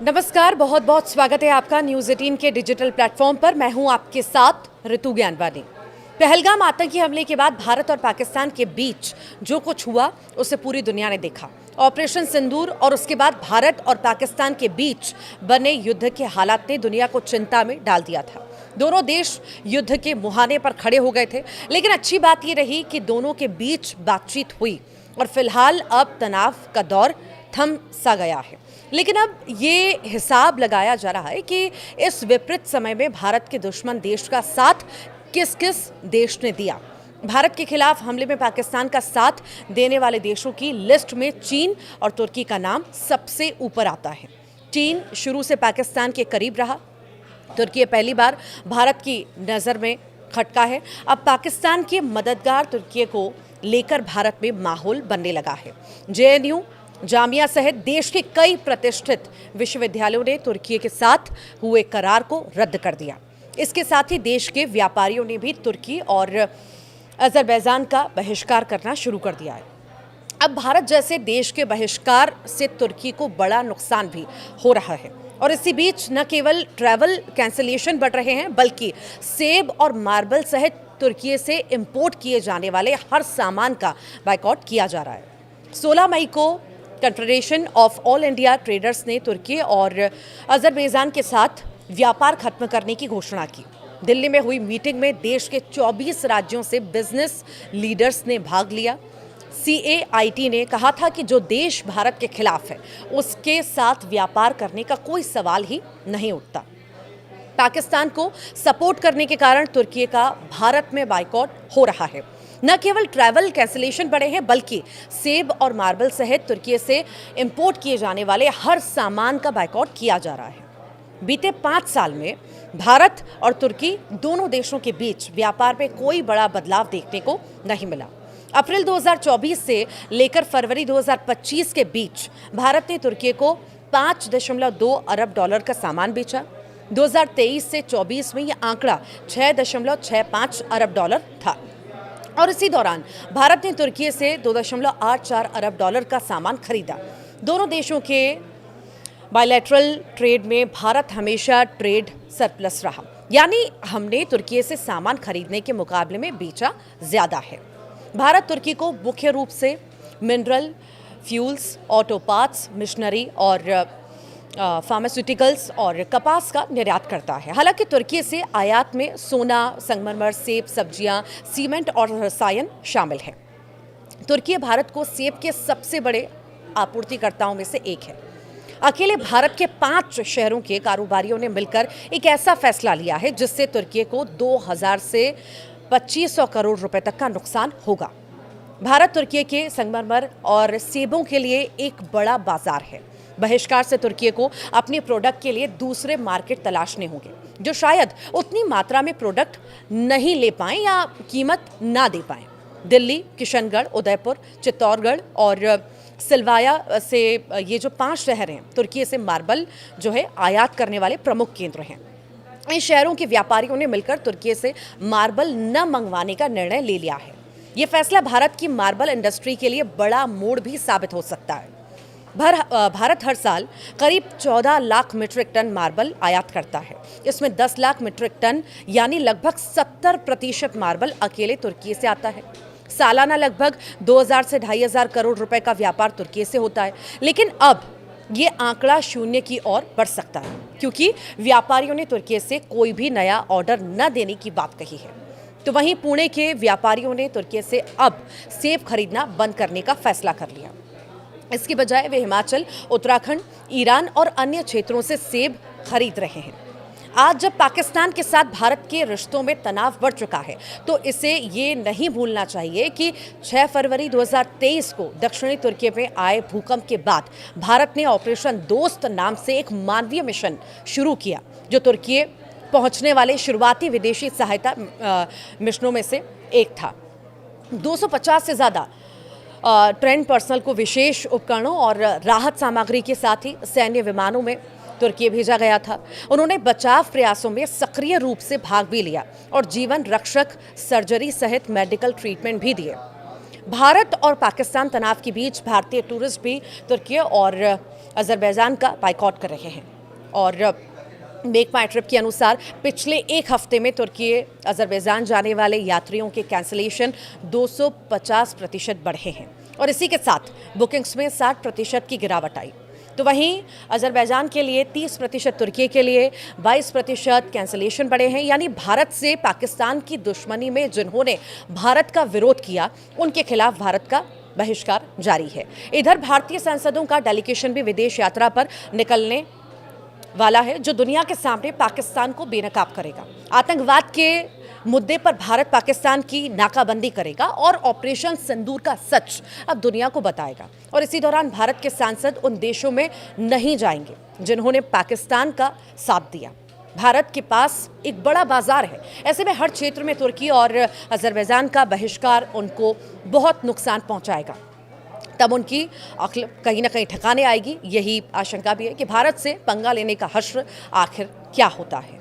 नमस्कार, बहुत बहुत स्वागत है आपका न्यूज़ 18 के डिजिटल प्लेटफॉर्म पर। मैं हूं आपके साथ ऋतु ज्ञानवानी। पहलगाम आतंकी हमले के बाद भारत और पाकिस्तान के बीच जो कुछ हुआ उसे पूरी दुनिया ने देखा। ऑपरेशन सिंदूर और उसके बाद भारत और पाकिस्तान के बीच बने युद्ध के हालात ने दुनिया को चिंता में डाल दिया था। दोनों देश युद्ध के मुहाने पर खड़े हो गए थे, लेकिन अच्छी बात यह रही कि दोनों के बीच बातचीत हुई और फिलहाल अब तनाव का दौर थम सा गया है। लेकिन अब ये हिसाब लगाया जा रहा है कि इस विपरीत समय में भारत के दुश्मन देश का साथ किस किस देश ने दिया। भारत के खिलाफ हमले में पाकिस्तान का साथ देने वाले देशों की लिस्ट में चीन और तुर्की का नाम सबसे ऊपर आता है। चीन शुरू से पाकिस्तान के करीब रहा। तुर्की पहली बार भारत की नज़र में खटका है। अब पाकिस्तान के मददगार तुर्की को लेकर भारत में माहौल बनने लगा है। जेएनयू, जामिया सहित देश के कई प्रतिष्ठित विश्वविद्यालयों ने तुर्की के साथ हुए करार को रद्द कर दिया। इसके साथ ही देश के व्यापारियों ने भी तुर्की और अजरबैजान का बहिष्कार करना शुरू कर दिया है। अब भारत जैसे देश के बहिष्कार से तुर्की को बड़ा नुकसान भी हो रहा है और इसी बीच न केवल ट्रैवल कैंसिलेशन बढ़ रहे हैं, बल्कि सेब और मार्बल सहित तुर्की से इंपोर्ट किए जाने वाले हर सामान का बायकॉट किया जा रहा है। 16 मई को confederation of all India traders ने तुर्की और अजरबैजान के साथ व्यापार खत्म करने की घोषणा की। दिल्ली में हुई मीटिंग में देश के 24 राज्यों से बिजनेस लीडर्स ने भाग लिया। CAIT ने कहा था कि जो देश भारत के खिलाफ है उसके साथ व्यापार करने का कोई सवाल ही नहीं उठता। पाकिस्तान को सपोर्ट करने के कारण तुर्की का भारत में बायकॉट हो रहा है। न केवल ट्रैवल कैंसिलेशन बढ़े हैं, बल्कि सेब और मार्बल सहित तुर्की से इंपोर्ट किए जाने वाले हर सामान का बायकॉट किया जा रहा है। बीते 5 साल में भारत और तुर्की दोनों देशों के बीच व्यापार में कोई बड़ा बदलाव देखने को नहीं मिला। अप्रैल 2024 से लेकर फरवरी 2025 के बीच भारत ने तुर्की को $5.2 अरब का सामान बेचा। 2023 से 24 में यह आंकड़ा $6.65 अरब था और इसी दौरान भारत ने तुर्की से $2.84 अरब का सामान खरीदा। दोनों देशों के बायलैटरल ट्रेड में भारत हमेशा ट्रेड सरप्लस रहा, यानी हमने तुर्की से सामान खरीदने के मुकाबले में बेचा ज़्यादा है। भारत तुर्की को मुख्य रूप से mineral, fuels, auto parts, machinery और फार्मास्यूटिकल्स और कपास का निर्यात करता है। हालांकि तुर्की से आयात में सोना, संगमरमर, सेब, सब्जियां, सीमेंट और रसायन शामिल हैं। तुर्की भारत को सेब के सबसे बड़े आपूर्तिकर्ताओं में से एक है। अकेले भारत के 5 शहरों के कारोबारियों ने मिलकर एक ऐसा फैसला लिया है जिससे तुर्की को 2000 से 2500 करोड़ रुपए तक का नुकसान होगा। भारत तुर्की के संगमरमर और सेबों के लिए एक बड़ा बाजार है। बहिष्कार से तुर्की को अपने प्रोडक्ट के लिए दूसरे मार्केट तलाशने होंगे, जो शायद उतनी मात्रा में प्रोडक्ट नहीं ले पाएं या कीमत ना दे पाएं। दिल्ली, किशनगढ़, उदयपुर, चित्तौड़गढ़ और सिलवाया से ये जो 5 शहर हैं, तुर्की से मार्बल जो है आयात करने वाले प्रमुख केंद्र हैं। इन शहरों के व्यापारियों ने मिलकर तुर्की से मार्बल न मंगवाने का निर्णय ले लिया है। ये फैसला भारत की मार्बल इंडस्ट्री के लिए बड़ा मोड़ भी साबित हो सकता है। भारत हर साल करीब 14 लाख मीट्रिक टन मार्बल आयात करता है। इसमें 10 लाख मीट्रिक टन यानी लगभग 70% मार्बल अकेले तुर्की से आता है। सालाना लगभग 2000 से 2500 करोड़ रुपए का व्यापार तुर्की से होता है, लेकिन अब ये आंकड़ा 0 की ओर बढ़ सकता है, क्योंकि व्यापारियों ने तुर्की से कोई भी नया ऑर्डर न देने की बात कही है। तो वहीं पुणे के व्यापारियों ने तुर्की से अब सेब खरीदना बंद करने का फैसला कर लिया। इसकी बजाय वे हिमाचल, उत्तराखंड, ईरान और अन्य क्षेत्रों से सेब खरीद रहे हैं। आज जब पाकिस्तान के साथ भारत के रिश्तों में तनाव बढ़ चुका है, तो इसे ये नहीं भूलना चाहिए कि 6 फरवरी 2023 को दक्षिणी तुर्की में आए भूकंप के बाद भारत ने ऑपरेशन दोस्त नाम से एक मानवीय मिशन शुरू किया, जो तुर्की पहुंचने वाले शुरुआती विदेशी सहायता मिशनों में से एक था। 250 से ज़्यादा ट्रेंड पर्सनल को विशेष उपकरणों और राहत सामग्री के साथ ही सैन्य विमानों में तुर्की भेजा गया था। उन्होंने बचाव प्रयासों में सक्रिय रूप से भाग भी लिया और जीवन रक्षक सर्जरी सहित मेडिकल ट्रीटमेंट भी दिए। भारत और पाकिस्तान तनाव के बीच भारतीय टूरिस्ट भी तुर्की और अजरबैजान का बाइकॉट कर रहे हैं। और मेक माई ट्रिप के अनुसार पिछले एक हफ्ते में तुर्की अजरबैजान जाने वाले यात्रियों के कैंसिलेशन 250% बढ़े हैं और इसी के साथ बुकिंग्स में 60% की गिरावट आई। तो वहीं अजरबैजान के लिए 30%, तुर्की के लिए 22% कैंसिलेशन बढ़े हैं। यानी भारत से पाकिस्तान की दुश्मनी में जिन्होंने भारत का विरोध किया उनके खिलाफ भारत का बहिष्कार जारी है। इधर भारतीय सांसदों का डेलीगेशन भी विदेश यात्रा पर निकलने वाला है, जो दुनिया के सामने पाकिस्तान को बेनकाब करेगा, आतंकवाद के मुद्दे पर भारत पाकिस्तान की नाकाबंदी करेगा और ऑपरेशन सिंदूर का सच अब दुनिया को बताएगा। और इसी दौरान भारत के सांसद उन देशों में नहीं जाएंगे जिन्होंने पाकिस्तान का साथ दिया। भारत के पास एक बड़ा बाजार है, ऐसे में हर क्षेत्र में तुर्की और अजरबैजान का बहिष्कार उनको बहुत नुकसान पहुंचाएगा। तब उनकी अक्ल कहीं ना कहीं ठिकाने आएगी। यही आशंका भी है कि भारत से पंगा लेने का हश्र आखिर क्या होता है।